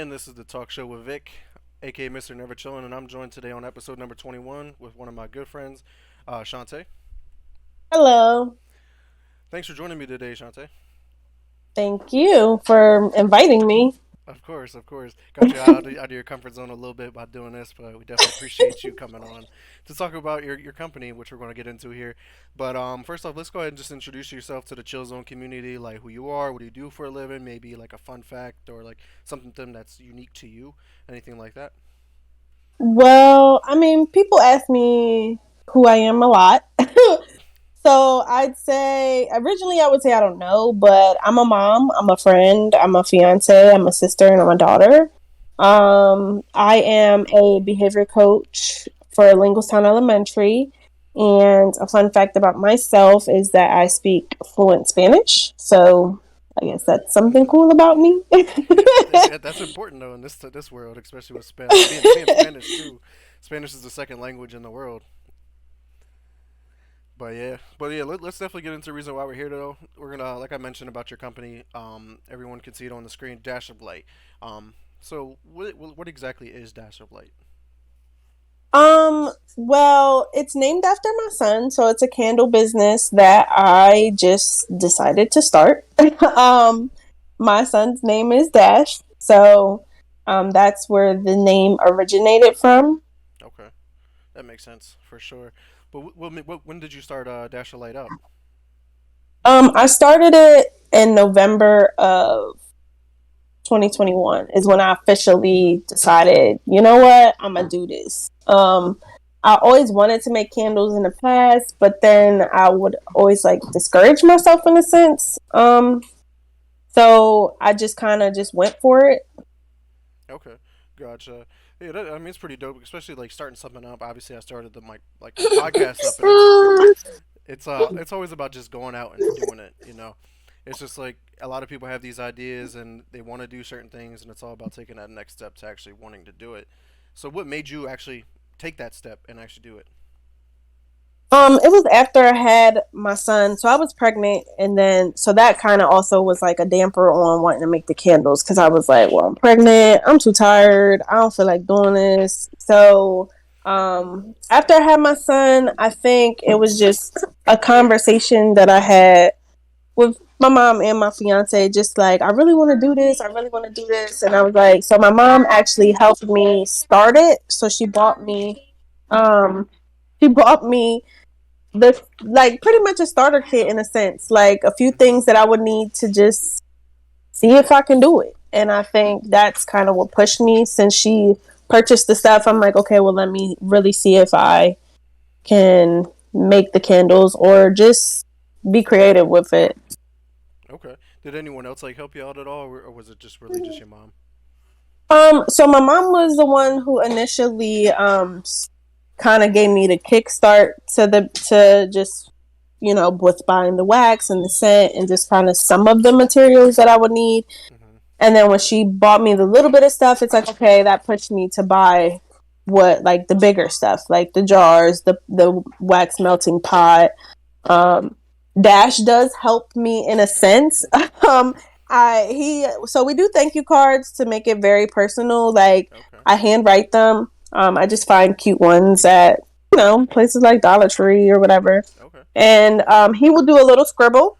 And this is the Talkshow with Vic, aka Mr. Never Chillin, and I'm joined today on episode number 21 with one of my good friends, Shantey. Hello. Thanks for joining me today, Shantey. Thank you for inviting me. Of course, of course. Got you out of your comfort zone a little bit by doing this, but we definitely appreciate you coming on to talk about your company, which we're going to get into here. But first off, let's go ahead and just introduce yourself to the Chill Zone community, like who you are, what do you do for a living, maybe like a fun fact or like something that's unique to you, anything like that. People ask me who I am a lot. So I'd say originally I would say I don't know, but I'm a mom, I'm a friend, I'm a fiance, I'm a sister, and I'm a daughter. I am a behavior coach for Lingostown Elementary. And a fun fact about myself is that I speak fluent Spanish. So I guess that's something cool about me. That's important though in this world, especially with Spanish. Being Spanish too. Spanish is the second language in the world. But yeah, let's definitely get into the reason why we're here though. We're gonna, like I mentioned about your company. Everyone can see it on the screen. Dash of Light. So what exactly is Dash of Light? It's named after my son, so it's a candle business that I just decided to start. um, my son's name is Dash, so that's where the name originated from. Okay, that makes sense for sure. But when did you start Dash of Light up? I started it in November of 2021 is when I officially decided, you know what, I'm gonna do this. I always wanted to make candles in the past, but then I would always like discourage myself in a sense. So I just kind of just went for it. Okay, gotcha. Yeah, I mean it's pretty dope, especially like starting something up. Obviously, I started the podcast up, and it's always about just going out and doing it. It's just like a lot of people have these ideas and they want to do certain things, and it's all about taking that next step to actually wanting to do it. So, what made you actually take that step and actually do it? It was after I had my son, so I was pregnant, and then so that kind of also was like a damper on wanting to make the candles because I was like, well, I'm pregnant, I'm too tired, I don't feel like doing this. So, after I had my son, I think it was just a conversation that I had with my mom and my fiance, just like I really want to do this, I really want to do this, and I was like, so my mom actually helped me start it, so um, she bought me the like pretty much a starter kit in a sense, like a few Hmm. things that I would need to just see if I can do it. And I think that's kind of what pushed me since she purchased the stuff. I'm like, okay, well, let me really see if I can make the candles or just be creative with it. Okay. Did anyone else like help you out at all, or was it just really just your mom? So my mom was the one who initially kind of gave me the kickstart to just with buying the wax and the scent and just kind of some of the materials that I would need. Hmm. And then when she bought me the little bit of stuff, it's like okay, that pushed me to buy what like the bigger stuff, like the jars, the wax melting pot. Um, Dash does help me in a sense. um, I he so we do thank you cards to make it very personal. Like Okay. I handwrite them. I just find cute ones at places like Dollar Tree or whatever, Okay. and he will do a little scribble,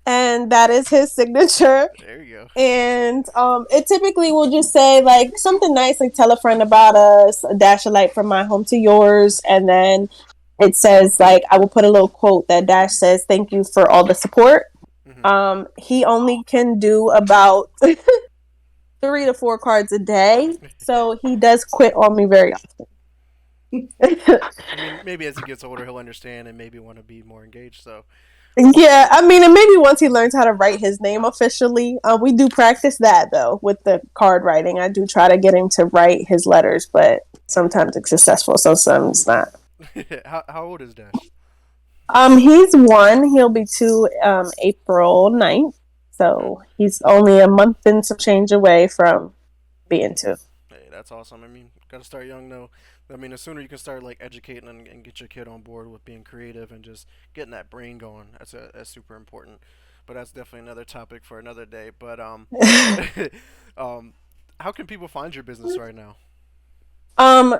and that is his signature. There you go. And it typically will just say like something nice, like tell a friend about us, a dash of light from my home to yours, and then it says like I will put a little quote that Dash says, "Thank you for all the support." Hmm. He only can do about 3 to 4 cards a day, so he does quit on me very often. I mean, maybe as he gets older, he'll understand and maybe want to be more engaged. So, Yeah, I mean, and maybe once he learns how to write his name officially, we do practice that though with the card writing. I do try to get him to write his letters, but sometimes it's successful, sometimes not. how old is Dash? He's one. He'll be two April 9th. Okay. So he's only a month and some change away from being two. Hey, that's awesome. I mean, gotta start young though. I mean, the sooner you can start like educating and get your kid on board with being creative and just getting that brain going, that's super important. But that's definitely another topic for another day. But um, How can people find your business right now?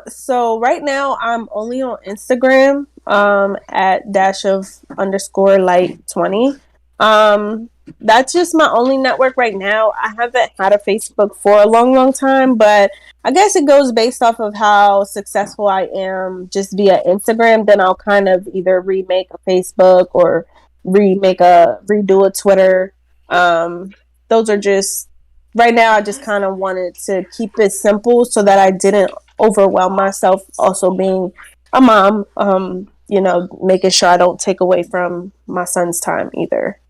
So right now I'm only on Instagram, at dash of underscore light 20. Um, that's just my only network right now. I haven't had a Facebook for a long, long time, but I guess it goes based off of how successful I am just via Instagram. Then I'll kind of either remake a Facebook or redo a Twitter. Um, those are just right now. I just kind of wanted to keep it simple so that I didn't overwhelm myself. Also being a mom, making sure I don't take away from my son's time either.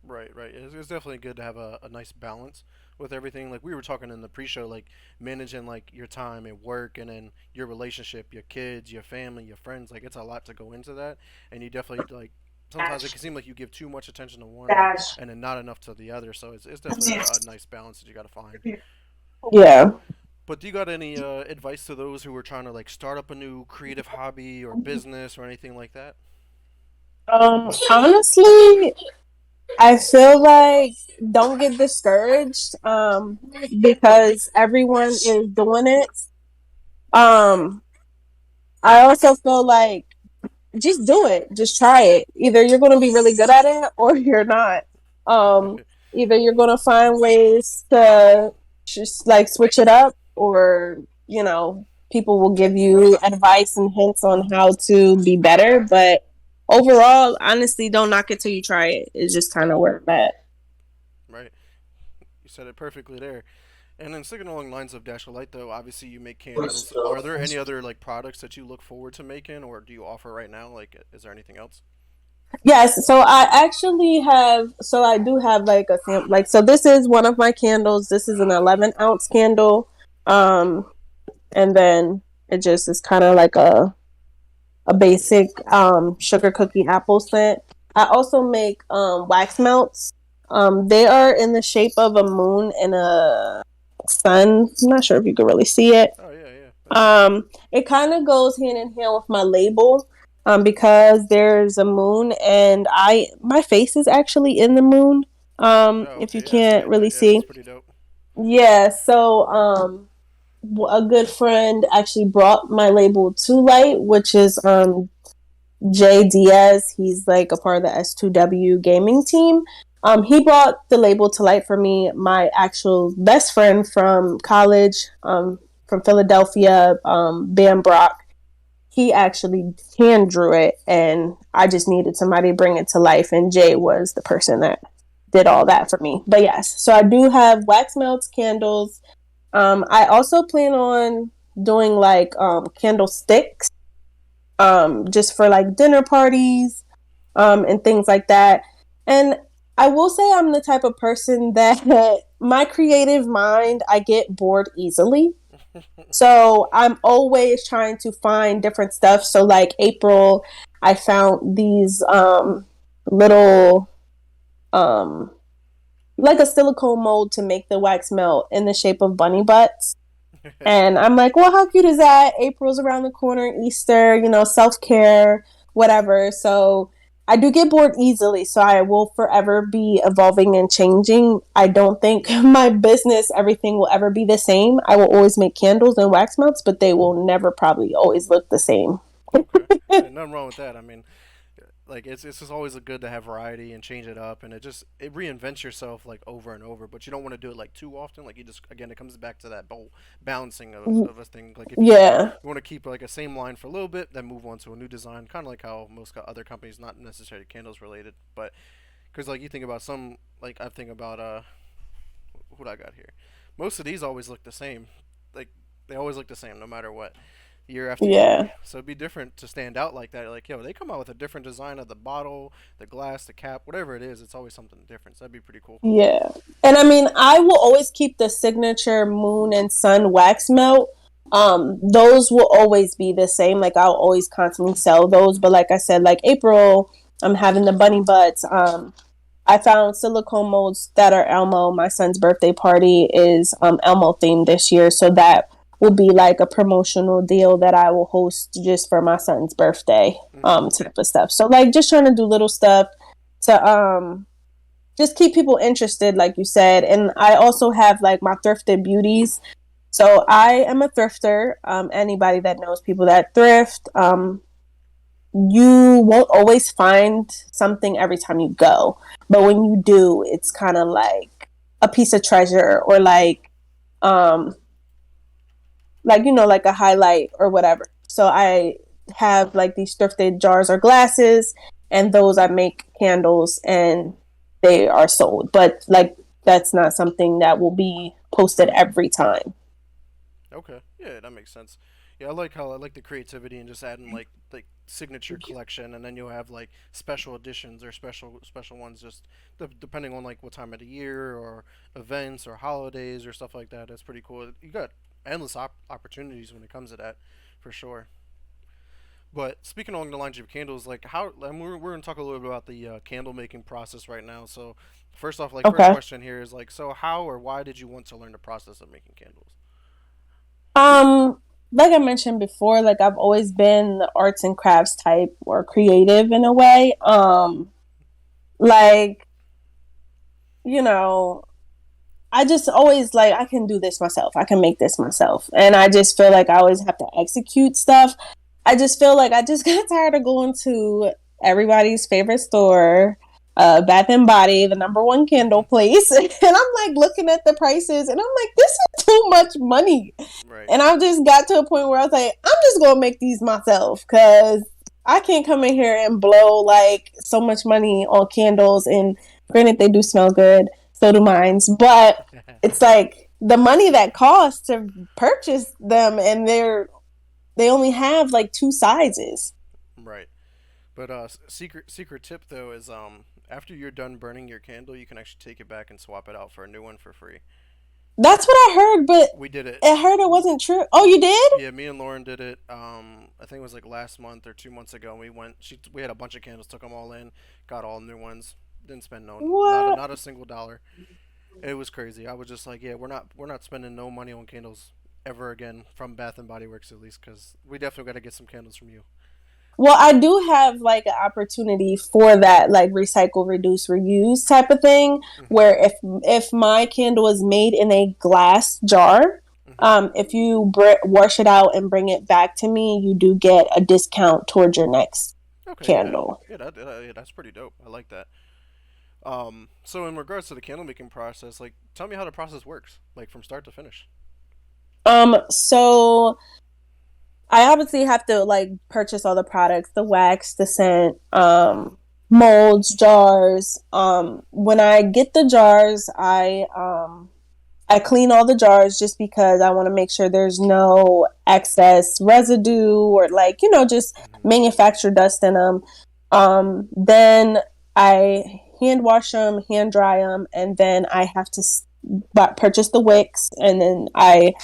Right, right. It's definitely good to have a nice balance with everything. Like we were talking in the pre-show, like managing like your time at work and then your relationship, your kids, your family, your friends. Like it's a lot to go into that, and you definitely like. Sometimes it can seem like you give too much attention to one and then not enough to the other. So it's definitely a nice balance that you got to find. Yeah. But do you got any advice to those who are trying to like start up a new creative hobby or business or anything like that? Honestly, I feel like don't get discouraged, because everyone is doing it. Um, I also feel like just do it. Just try it. Either you're going to be really good at it or you're not. Um, Either you're going to find ways to just like switch it up, or, people will give you advice and hints on how to be better. But overall, honestly, don't knock it till you try it. It's just kind of where I'm at. Right. You said it perfectly there. And then sticking along lines of Dash of Light, though, obviously you make candles. Are there any other like products that you look forward to making, or do you offer right now? Like, is there anything else? Yes, so I actually have, so I do have like a like, so this is one of my candles. This is an 11-ounce candle. Um, and then it just is kind of like a basic sugar cookie apple scent. I also make wax melts. They are in the shape of a moon and a sun. I'm not sure if you can really see it. Oh yeah, yeah, I see it. It kind of goes hand in hand with my label. Because there's a moon and my face is actually in the moon. Oh If you okay, yeah, I can't seen really that. Yeah, that's see. pretty dope. Yeah, so a good friend actually brought my label to light, which is Jay Diaz. He's like a part of the S2W gaming team. He brought the label to light for me. My actual best friend from college, from Philadelphia, Bam Brock, he actually hand drew it, and I just needed somebody to bring it to life, and Jay was the person that did all that for me. But yes, so I do have wax melts, candles. I also plan on doing like candlesticks, just for like dinner parties, and things like that. And I will say I'm the type of person that my creative mind, I get bored easily. So I'm always trying to find different stuff. So like April, I found these little um like a silicone mold to make the wax melt in the shape of bunny butts. And I'm like, well, how cute is that? April's around the corner, Easter, self care, whatever. So I do get bored easily. So I will forever be evolving and changing. I don't think my business, everything will ever be the same. I will always make candles and wax melts, but they will never probably always look the same. Okay, yeah, nothing wrong with that. I mean, like it's just always good to have variety and change it up, and it reinvents yourself like over and over. But you don't want to do it like too often. Like you just again, it comes back to that whole balancing of a thing. Like if Yeah. you want to keep like a same line for a little bit, then move on to a new design, kind of like how most other companies, not necessarily candles related, but because like you think about some, like I think about what I got here. Most of these always look the same. Like they always look the same no matter what, year after year. Yeah. So it'd be different to stand out like that. Like, yo, they come out with a different design of the bottle, the glass, the cap, whatever it is. It's always something different. So that'd be pretty cool. Yeah. And I mean, I will always keep the signature moon and sun wax melt. Those will always be the same. Like I'll always constantly sell those. But like I said, like April, I'm having the bunny butts. I found silicone molds that are Elmo. My son's birthday party is Elmo themed this year. So that will be like a promotional deal that I will host just for my son's birthday, Mm-hmm. type of stuff. So like just trying to do little stuff to just keep people interested, like you said. And I also have like my thrifted beauties. So I am a thrifter. Anybody that knows people that thrift, you won't always find something every time you go, but when you do, it's kind of like a piece of treasure, or um, like like a highlight or whatever. So I have like these thrifted jars or glasses, and those I make candles, and they are sold. But like that's not something that will be posted every time. Okay, yeah, that makes sense. Yeah, I like the creativity and just adding like signature collection, and then you'll have like special editions or special ones, just depending on like what time of the year or events or holidays or stuff like that. That's pretty cool. You got endless opportunities when it comes to that, for sure. But speaking along the lines of candles, like how, and we're gonna talk a little bit about the candle making process right now. So first off, like first Okay. question here is like, so how or why did you want to learn the process of making candles? Um, like I mentioned before, like I've always been the arts and crafts type or creative in a way. Like, you know, I just always like I can do this myself. I can make this myself. And I just feel like I always have to execute stuff. I just feel like I just got tired of going to everybody's favorite store, Bath and Body, the number one candle place. And I'm like looking at the prices, and I'm like, this is too much money. Right. And I just got to a point where I was like, I'm just gonna make these myself, because I can't come in here and blow like so much money on candles. And granted, they do smell good, so do mines. But it's like the money that costs to purchase them, and they only have like two sizes. Right. But secret tip though is after you're done burning your candle, you can actually take it back and swap it out for a new one for free. That's what I heard, but We did it. I heard it wasn't true. Oh, you did? Yeah, me and Lauren did it. I think it was like last month or 2 months ago. And we went. We had a bunch of candles, took them all in, got all new ones. Didn't spend What? not a single dollar. It was crazy. I was just like, yeah, we're not spending no money on candles ever again from Bath and Body Works, at least, because we definitely got to get some candles from you. Well, I do have like an opportunity for that, like recycle, reduce, reuse type of thing, Mhm. where if my candle is made in a glass jar, Mhm. if you wash it out and bring it back to me, you do get a discount towards your next Okay. Yeah. candle. Yeah. That's pretty dope. I like that. So in regards to the candle making process, like, tell me how the process works, like from start to finish. So I obviously have to like purchase all the products, the wax, the scent, molds, jars. When I get the jars, I clean all the jars just because I want to make sure there's no excess residue or like, just Mhm. manufactured dust in them. Then I hand wash them, hand dry them, and then I have to purchase the wicks, and then I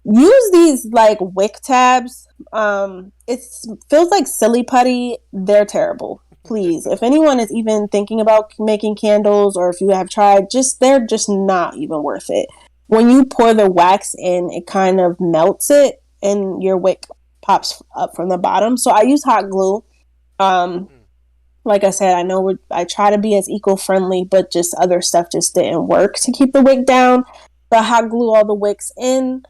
use these like wick tabs. It feels like silly putty. They're terrible. Please, if anyone is even thinking about making candles, or if you have tried, they're just not even worth it. When you pour the wax in, it kind of melts it, and your wick pops up from the bottom. So I use hot glue. Um, Mm. like I said, I know I try to be as eco friendly, but just other stuff just didn't work to keep the wick down. So I hot glue all the wicks in,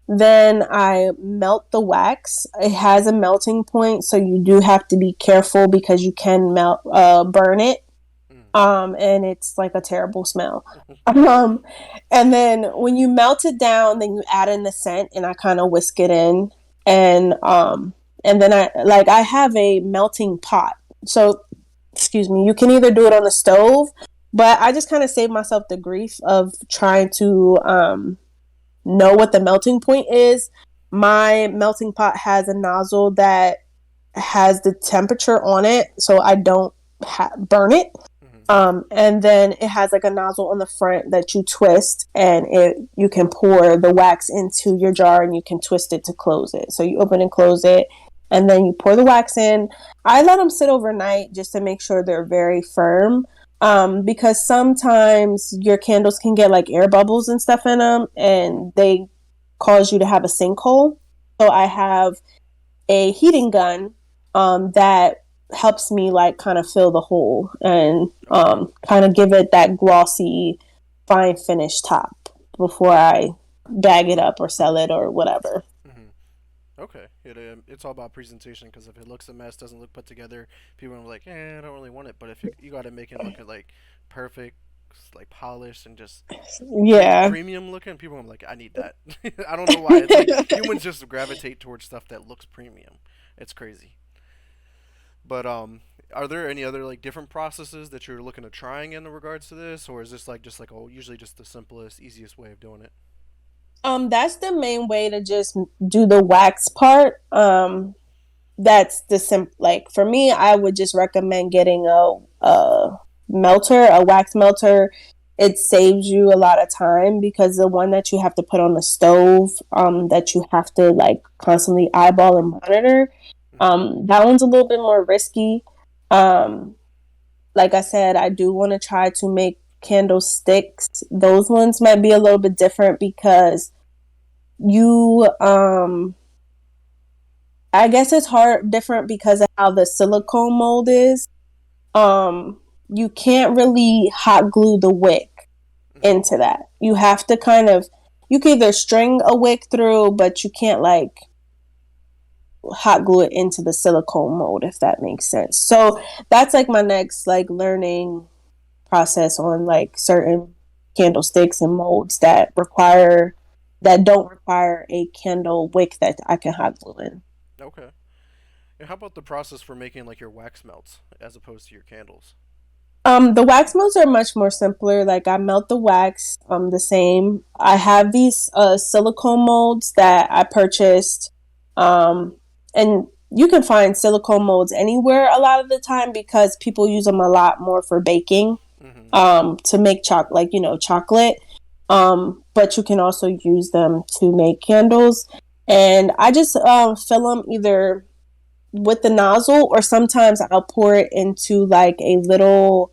then I melt the wax. It has a melting point, so you do have to be careful because you can burn it. Mm. And it's like a terrible smell. Um, and then when you melt it down, then you add in the scent, and I kind of whisk it in, and then I have a melting pot. So, excuse me, you can either do it on the stove, but I just kind of save myself the grief of trying to know what the melting point is. My melting pot has a nozzle that has the temperature on it, so I don't burn it. Mhm. And then it has like a nozzle on the front that you twist, and you can pour the wax into your jar, and you can twist it to close it. So you open and close it, and then you pour the wax in. I let them sit overnight just to make sure they're very firm. Because sometimes your candles can get like air bubbles and stuff in them, and they cause you to have a sinkhole. So I have a heating gun that helps me like kind of fill the hole and Okay. kind of give it that glossy, fine finish top before I bag it up or sell it or whatever. Hmm. Okay. It's all about presentation because if it looks a mess, doesn't look put together, people are like, I don't really want it. But if you got to make it look like perfect, like polished and just Yeah. premium looking, people are like, I need that. I don't know why. It's like humans just gravitate towards stuff that looks premium. It's crazy. But are there any other like different processes that you're looking at trying in regards to this, or is this like just like usually just the simplest, easiest way of doing it? That's the main way to just do the wax part. That's the like for me, I would just recommend getting a melter, a wax melter. It saves you a lot of time because the one that you have to put on the stove, that you have to like constantly eyeball and monitor, Hmm. that one's a little bit more risky. Um, like I said, I do want to try to make candlesticks. Those ones might be a little bit different because you I guess it's hard different because of how the silicone mold is. You can't really hot glue the wick Hmm. into that. You have to kind of you can either string a wick through, but you can't like hot glue it into the silicone mold if that makes sense. So that's like my next like learning process on like certain candlesticks and molds that don't require a candle wick that I can hot glue in. Okay. And how about the process for making like your wax melts as opposed to your candles? The wax melts are much more simpler. Like I melt the wax the same. I have these silicone molds that I purchased. Um and you can find silicone molds anywhere a lot of the time because people use them a lot more for baking. Hmm. To make like chocolate. But you can also use them to make candles. And I just fill them either with the nozzle or sometimes I'll pour it into like a little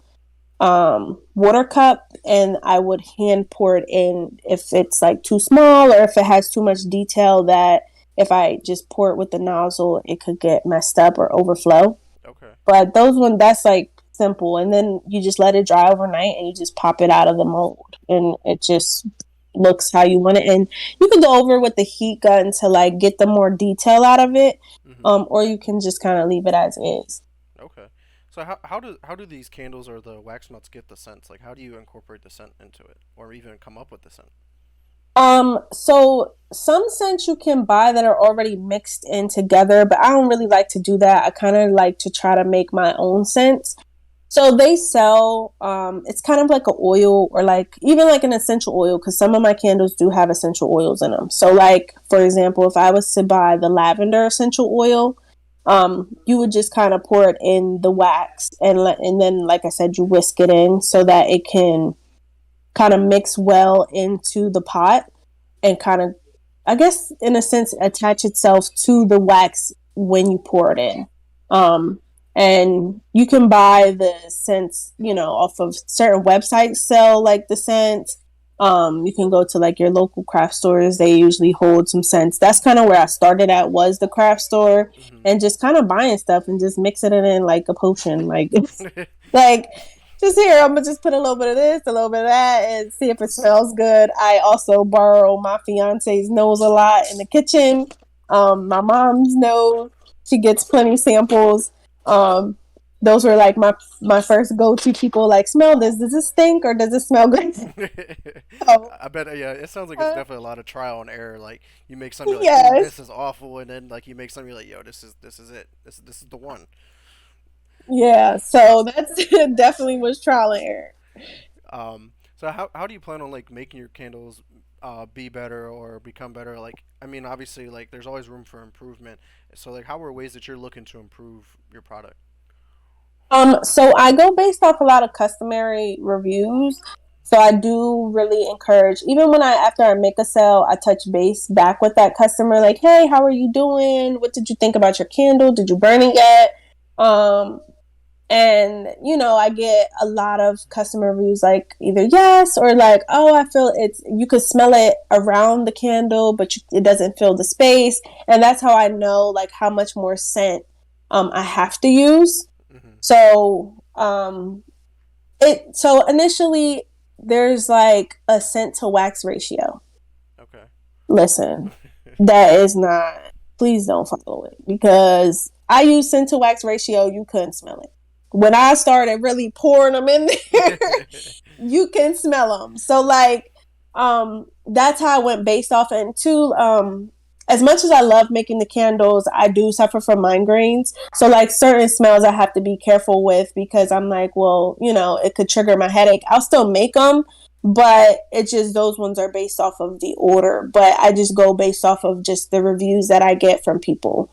water cup and I would hand pour it in if it's like too small or if it has too much detail that if I just pour it with the nozzle, it could get messed up or overflow. Okay. But those one that's like simple, and then you just let it dry overnight, and you just pop it out of the mold, and it just looks how you want it. And you can go over with the heat gun to like get the more detail out of it, Hmm. or you can just kind of leave it as is. Okay. So how do these candles or the wax melts get the scents? Like how do you incorporate the scent into it, or even come up with the scent? So some scents you can buy that are already mixed in together, but I don't really like to do that. I kind of like to try to make my own scents. So they sell it's kind of like an oil or like even like an essential oil because some of my candles do have essential oils in them. So like for example, if I was to buy the lavender essential oil, you would just kind of pour it in the wax and then like I said, you whisk it in so that it can kind of mix well into the pot and kind of, I guess, in a sense, attach itself to the wax when you pour it in. Um, and you can buy the scents, off of certain websites sell like the scents. You can go to like your local craft stores. They usually hold some scents. That's kind of where I started at was the craft store Hmm. and just kind of buying stuff and just mixing it in like a potion. Like like just here, I'm gonna just put a little bit of this, a little bit of that, and see if it smells good. I also borrow my fiance's nose a lot in the kitchen. My mom's nose, she gets plenty samples. Um, those were like my first go to people. Like, smell this. Does this stink or does it smell good? So, I bet. Yeah, it sounds like it's definitely a lot of trial and error. Like you make something you're like, "Ooh, yes, this is awful," and then like you make something you're like, "Yo, this is it. This is the one." yeah. So that's definitely was trial and error. So how do you plan on like making your candles be better or become better? Like I mean, obviously, like there's always room for improvement. So like, how are ways that you're looking to improve your product? So I go based off a lot of customary reviews. So I do really encourage, even when after I make a sale, I touch base back with that customer, like, hey, how are you doing? What did you think about your candle? Did you burn it yet? Um, and I get a lot of customer reviews like either yes or like, oh, I feel you could smell it around the candle, but it doesn't fill the space. And that's how I know like how much more scent I have to use So so initially there's like a scent to wax ratio. Okay. Listen, that is not, please don't follow it, because I use scent to wax ratio, you couldn't smell it. When I started really pouring them in there, you can smell them. So like, that's how I went based off. And two, as much as I love making the candles, I do suffer from migraines. So like certain smells I have to be careful with, because I'm like, well, it could trigger my headache. I'll still make them, but it's just those ones are based off of the order. But I just go based off of just the reviews that I get from people,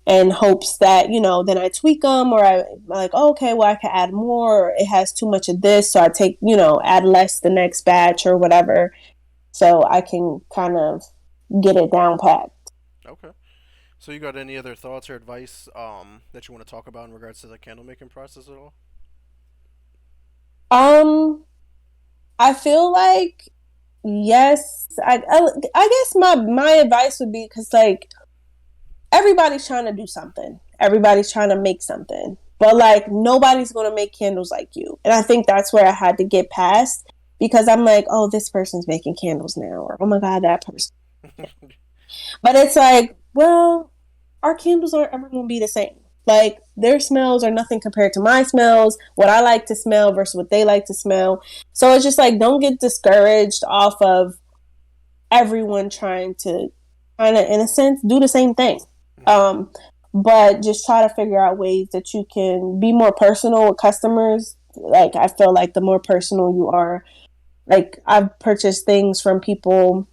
in hopes that then I tweak them, or I like, oh, okay, well I can add more, or it has too much of this, so I take add less the next batch or whatever, so I can kind of get it down pat. Okay. So you got any other thoughts or advice that you want to talk about in regards to the candle making process at all? um I feel like, yes, I guess my advice would be, because like everybody's trying to do something, everybody's trying to make something, but like nobody's going to make candles like you. And I think that's where I had to get past, because I'm like, oh, this person's making candles now, or oh my god, that person. But it's like, well, our candles aren't ever going to be the same. Like their smells are nothing compared to my smells, what I like to smell versus what they like to smell. So it's just like, don't get discouraged off of everyone trying to kind of, in a sense, do the same thing. Um, but just try to figure out ways that you can be more personal with customers. Like I feel like the more personal you are, like I've purchased things from people,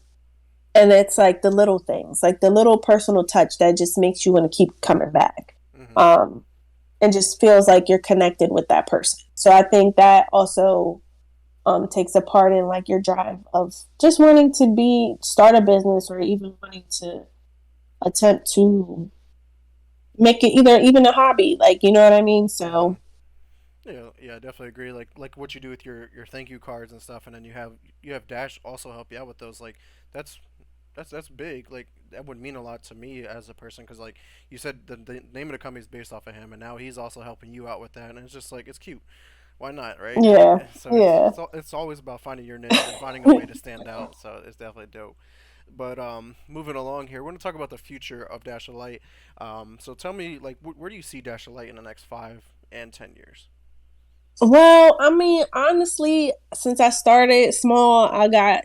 and it's like the little things, like the little personal touch that just makes you want to keep coming back. Mm-hmm. Um, and just feels like you're connected with that person. So I think that also takes a part in like your drive of just wanting to start a business, or even wanting to attempt to make it either even a hobby, like, you know what I mean? Mm-hmm. So Yeah, yeah, I definitely agree. Like what you do with your thank you cards and stuff, and then you have Dash also help you out with those. Like that's that's big. Like that would mean a lot to me as a person, because like you said, the name of the company is based off of him, and now he's also helping you out with that, and it's just like it's cute. Why not, right? yeah, So yeah. it's always about finding your niche and finding a way to stand out. So it's definitely dope. But moving along here, we're going to talk about the future of Dash of Light. So tell me, like, where do you see Dash of Light in the next 5 and 10 years? Well, I mean, honestly, since I started small, I got,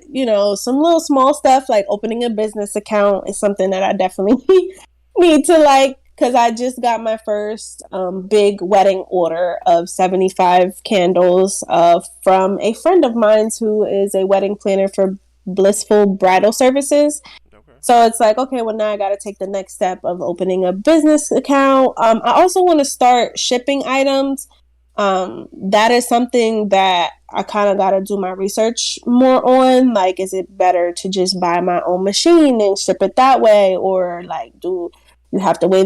some little small stuff, like opening a business account is something that I definitely need to, like, because I just got my first big wedding order of 75 candles from a friend of mine who is a wedding planner for Blissful Bridal Services. Okay. So it's like, okay, well, now I got to take the next step of opening a business account. I also want to start shipping items. That is something that I kind of got to do my research more on. Like, is it better to just buy my own machine and ship it that way? Or like, do you have to weigh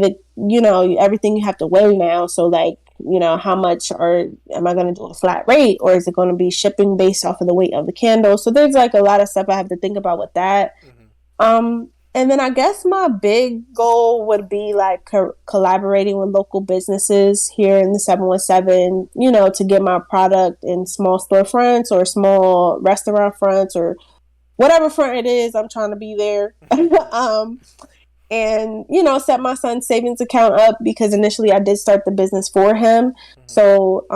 everything you have to weigh now? So like, how much, or am I going to do a flat rate, or is it going to be shipping based off of the weight of the candle? So there's like a lot of stuff I have to think about with that. Mm-hmm. And then I guess my big goal would be like collaborating with local businesses here in the 717, to get my product in small storefronts or small restaurant fronts, or whatever front it is. I'm trying to be there. um, and, set my son's savings account up, because initially I did start the business for him. Mm-hmm. So,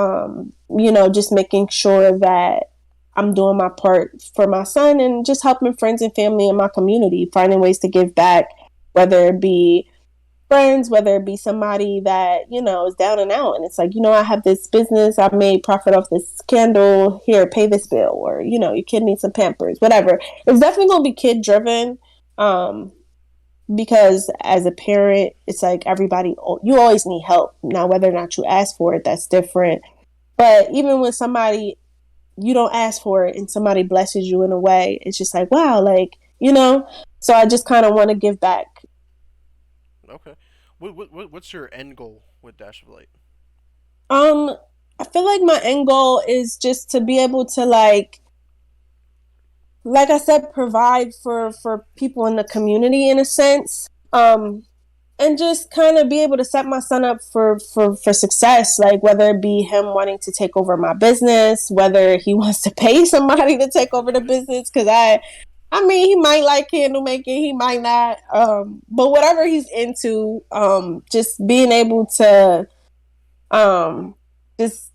just making sure that I'm doing my part for my son, and just helping friends and family in my community, finding ways to give back, whether it be friends, whether it be somebody that, is down and out. And it's like, I have this business, I made profit off this candle, here, pay this bill, or, your kid needs some Pampers, whatever. It's definitely going to be kid driven. Because as a parent, it's like you always need help. Now, whether or not you ask for it, that's different. But even when somebody, you don't ask for it and somebody blesses you in a way, it's just like, wow, like, so I just kind of want to give back. Okay. What's your end goal with Dash of Light? um I feel like my end goal is just to be able to, like I said, provide for people in the community, in a sense. and just kind of be able to set my son up for success, like whether it be him wanting to take over my business, whether he wants to pay somebody to take over the business, because I mean, he might like candle making, he might not, but whatever he's into, just being able to um just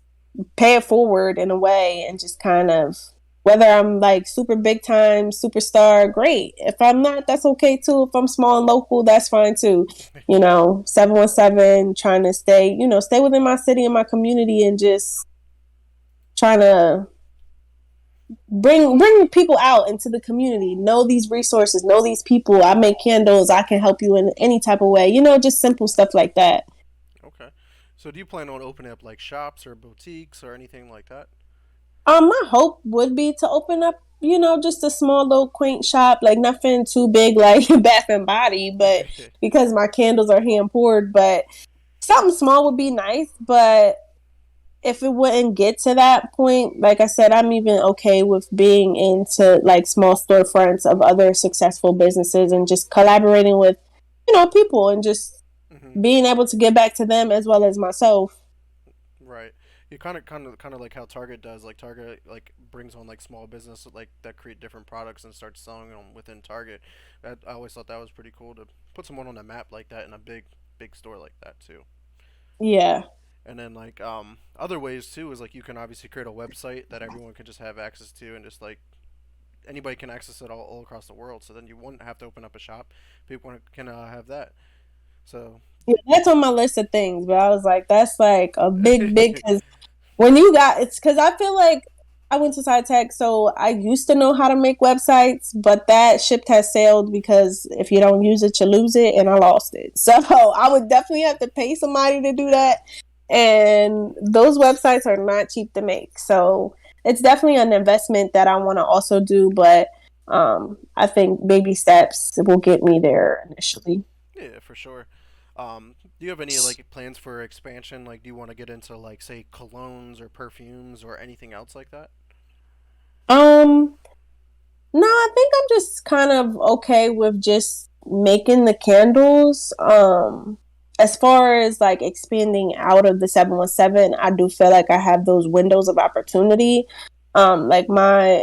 pay it forward in a way, and just kind of, whether I'm like super big time superstar, great. If I'm not, that's okay too. If I'm small and local, that's fine too. 717, trying to stay, stay within my city and my community, and just trying to bring people out into the community, know these resources, know these people. I make candles, I can help you in any type of way, just simple stuff like that. Okay. So do you plan on opening up like shops or boutiques or anything like that? My hope would be to open up, just a small little quaint shop, like nothing too big like Bath and Body, but because my candles are hand poured, but something small would be nice. But if it wouldn't get to that point, like I said, I'm even okay with being into like small storefronts of other successful businesses, and just collaborating with, people, and just Hmm. being able to get back to them as well as myself. Right. You kind of like how Target does. Like Target like brings on like small business like that create different products and starts selling them within Target. I always thought that was pretty cool to put someone on a map like that in a big store like that too. Yeah. And then like other ways too is like you can obviously create a website that everyone can just have access to and just like anybody can access it all across the world. So then you wouldn't have to open up a shop. People can have that. So Yeah, that's on my list of things, but I was like, that's like a big, because when you got, it's because I feel like I went to SciTech, so I used to know how to make websites, but that ship has sailed, because if you don't use it, you lose it, and I lost it. So I would definitely have to pay somebody to do yeah. that, and those websites are not cheap to make. So it's definitely an investment that I want to also do, but I think baby steps will get me there initially. Yeah, for sure. Do you have any like plans for expansion? Like, do you want to get into like say colognes or perfumes or anything else like that? Um, No, I think I'm just kind of okay with just making the candles. As far as like expanding out of the 717, I do feel like I have those windows of opportunity. Like my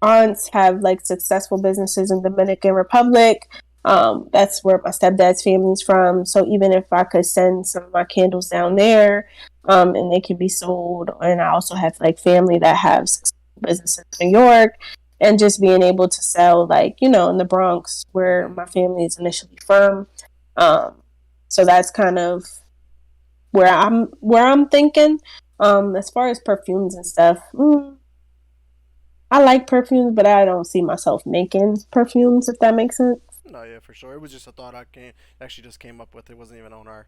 aunts have like successful businesses in Dominican Republic. That's where my stepdad's family's from. So even if I could send some of my candles down there, and they can be sold, and I also have like family that have successful businesses in New York, and just being able to sell, like, in the Bronx where Mm-hmm. my family is initially from. um so that's kind of where I'm thinking. As far as perfumes and stuff, I like perfumes, but I don't see myself making perfumes, if that makes sense. No, yeah, for sure. It was just a thought I came actually just came up with. It wasn't even on our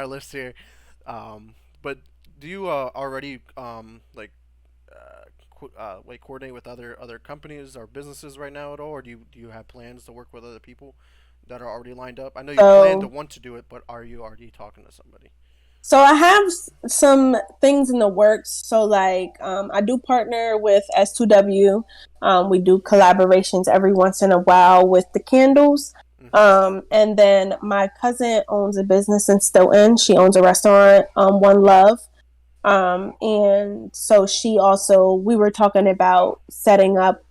list here. But do you already like coordinate with other companies or businesses right now at all, or do you have plans to work with other people that are already lined up? I know you plan to so want to do it, but are you already talking to somebody? So I have some things in the works. So like, I do partner with S2W. We do collaborations every once in a while with the candles. Mm-hmm. And then my cousin owns a business in Stoughton. She owns a restaurant, One Love. And so we were talking about setting up,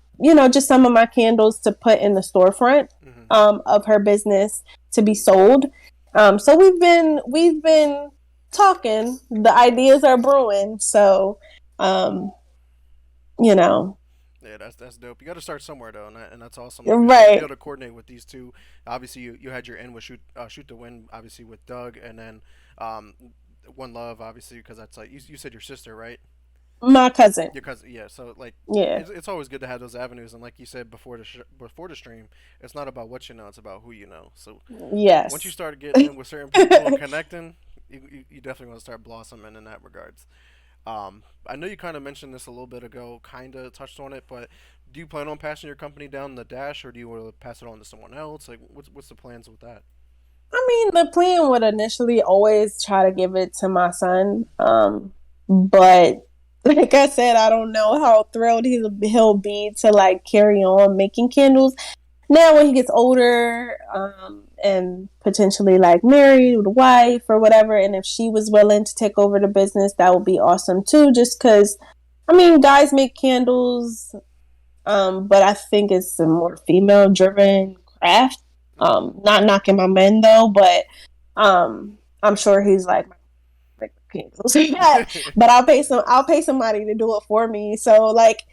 just some of my candles to put in the storefront, Mm-hmm. of her business to be sold. So we've been talking. The ideas are brewing. So, um, you know, Yeah, that's dope. You got to start somewhere though, and that's awesome to be right. able to coordinate with these two. Obviously, you had your end with shoot to win, obviously with Doug, and then um, One Love, obviously because that's like you said your sister, right? My cousin. Your cousin, yeah. So like, Yeah. it's always good to have those avenues, and like you said before the stream, it's not about what you know, it's about who you know. So once you Yes. start getting in with certain people and connecting, you definitely want to start blossoming in that regards. I know you kind of mentioned this a little bit ago, kind of touched on it, but do you plan on passing your company down the dash, or do you want to pass it on to someone else? Like, what's the plans with that? I mean, the plan would initially always try to give it to my son. But like I said, I don't know how thrilled he'll be to like carry on making candles. Now, when he gets older, and potentially like married with a wife or whatever. And if she was willing to take over the business, that would be awesome too. Just because, I mean, guys make candles, but I think it's a more female driven craft. Mm-hmm. Not knocking my men though, but I'm sure he's like candles. But I'll pay somebody to do it for me. So like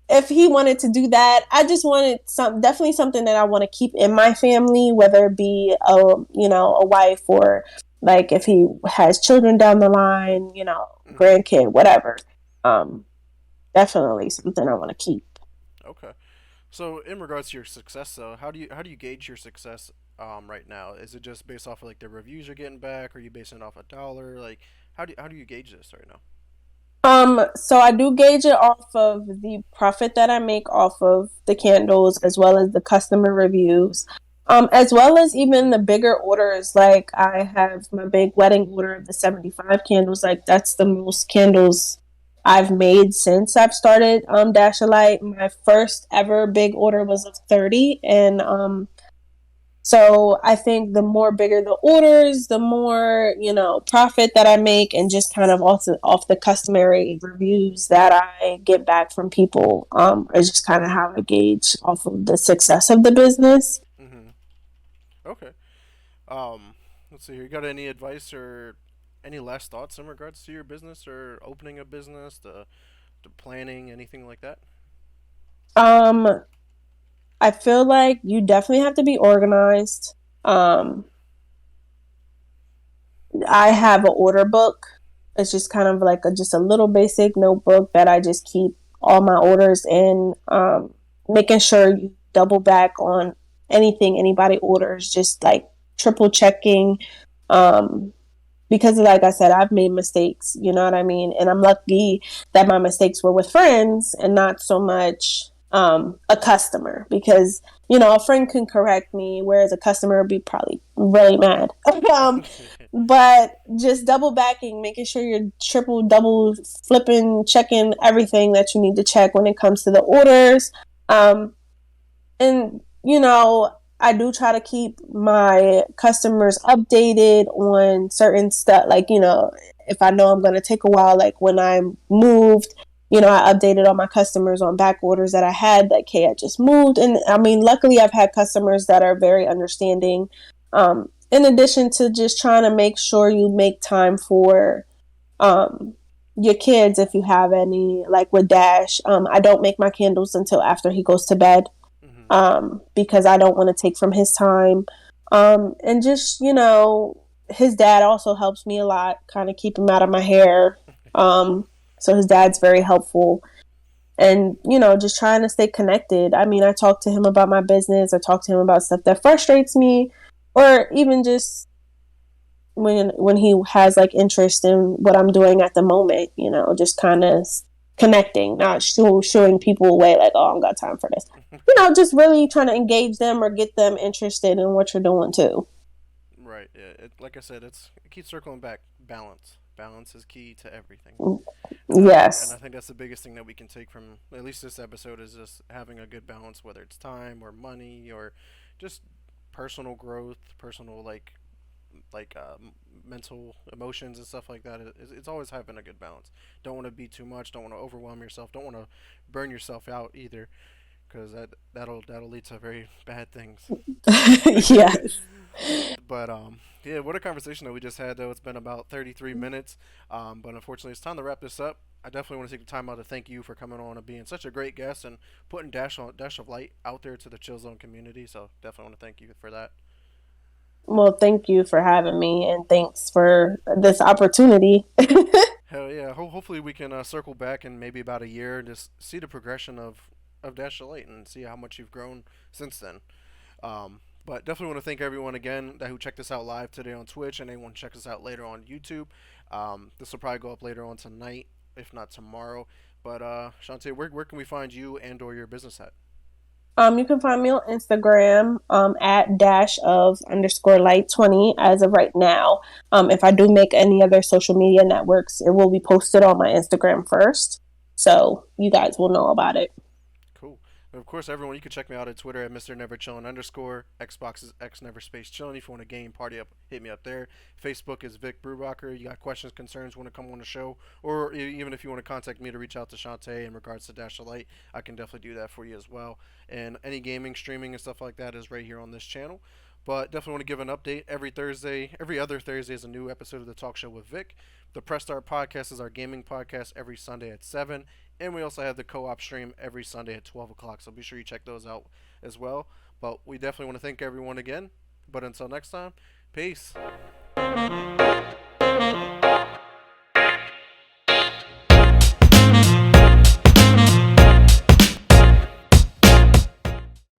if he wanted to do that, I just wanted definitely something that I want to keep in my family, whether it be a wife or like if he has children down the line, Mm-hmm. grandkid, whatever. Um, Definitely something I want to keep. Okay. So in regards to your success, though, how do you gauge your success right now? Is it just based off of like the reviews you're getting back? Or are you basing it off a dollar? Like how do you gauge this right now? So I do gauge it off of the profit that I make off of the candles as well as the customer reviews. As well as even the bigger orders. Like I have my big wedding order of the 75 candles. Like that's the most candles I've made since I've started Dash a Light. My first ever big order was of 30, and so I think the more bigger the orders, the more, profit that I make, and just kind of also off the customary reviews that I get back from people, is just kind of how I gauge off of the success of the business. Mm-hmm. Okay. Um, let's see here. You got any advice or any last thoughts in regards to your business or opening a business, the planning, anything like that? Um, I feel like you definitely have to be organized. Um, I have an order book. It's just kind of like just a little basic notebook that I just keep all my orders in. Making sure you double back on anything anybody orders, just like triple checking. Um, because like I said, I've made mistakes, you know what I mean? And I'm lucky that my mistakes were with friends and not so much a customer, because a friend can correct me, whereas a customer would be probably really mad. But just double backing, making sure you're triple, double flipping, checking everything that you need to check when it comes to the orders. Um, and I do try to keep my customers updated on certain stuff, like if I know I'm going to take a while, like when I moved, I updated all my customers on back orders that I had, like, hey, I just moved. And I mean, luckily I've had customers that are very understanding, in addition to just trying to make sure you make time for um your kids, if you have any. Like with Dash, I don't make my candles until after he goes to bed, Mm-hmm. because I don't want to take from his time. And just, his dad also helps me a lot, kind of keep him out of my hair. So his dad's very helpful. And, just trying to stay connected. I mean, I talk to him about my business, I talk to him about stuff that frustrates me, or even just when he has like interest in what I'm doing at the moment, just kind of connecting, not showing people away like, oh, I don't got time for this. Just really trying to engage them or get them interested in what you're doing too. Right. Yeah. Like I said, it keeps circling back. Balance. Balance is key to everything. And I Yes. think that's the biggest thing that we can take from at least this episode is just having a good balance, whether it's time or money or just personal growth, personal like mental emotions and stuff like that. It's always having a good balance. Don't want to be too much. Don't want to overwhelm yourself. Don't want to burn yourself out either, because that'll lead to very bad things. Yes. But yeah, what a conversation that we just had. Though it's been about 33 minutes, but unfortunately, it's time to wrap this up. I definitely want to take the time out to thank you for coming on and being such a great guest and putting Dash of Light out there to the Chill Zone community. So definitely want to thank you for that. Well, thank you for having me, and thanks for this opportunity. Hell yeah! Hopefully we can circle back in maybe about a year and just see the progression of Dash of Light and see how much you've grown since then. But definitely want to thank everyone again that who checked us out live today on Twitch and anyone who check us out later on YouTube. This will probably go up later on tonight, if not tomorrow. But Shantey, where can we find you and or your business at? You can find me on Instagram, at dash of underscore light 20 as of right now. If I do make any other social media networks, it will be posted on my Instagram first. So you guys will know about it. Cool. Of course, everyone, you can check me out at Twitter at Mr. Never Chillin underscore. Xbox is xNever space chillin. If you want a game party up, hit me up there. Facebook is Vic Brubacher. You got questions, concerns, want to come on the show, or even if you want to contact me to reach out to Shantey in regards to Dash of Light, I can definitely do that for you as well. And any gaming, streaming, and stuff like that is right here on this channel. But definitely want to give an update every Thursday. Every other Thursday is a new episode of the Talk Show with Vic. The Press Start podcast is our gaming podcast every Sunday at 7. And we also have the co-op stream every Sunday at 12 o'clock. So be sure you check those out as well. But we definitely want to thank everyone again. But until next time, peace.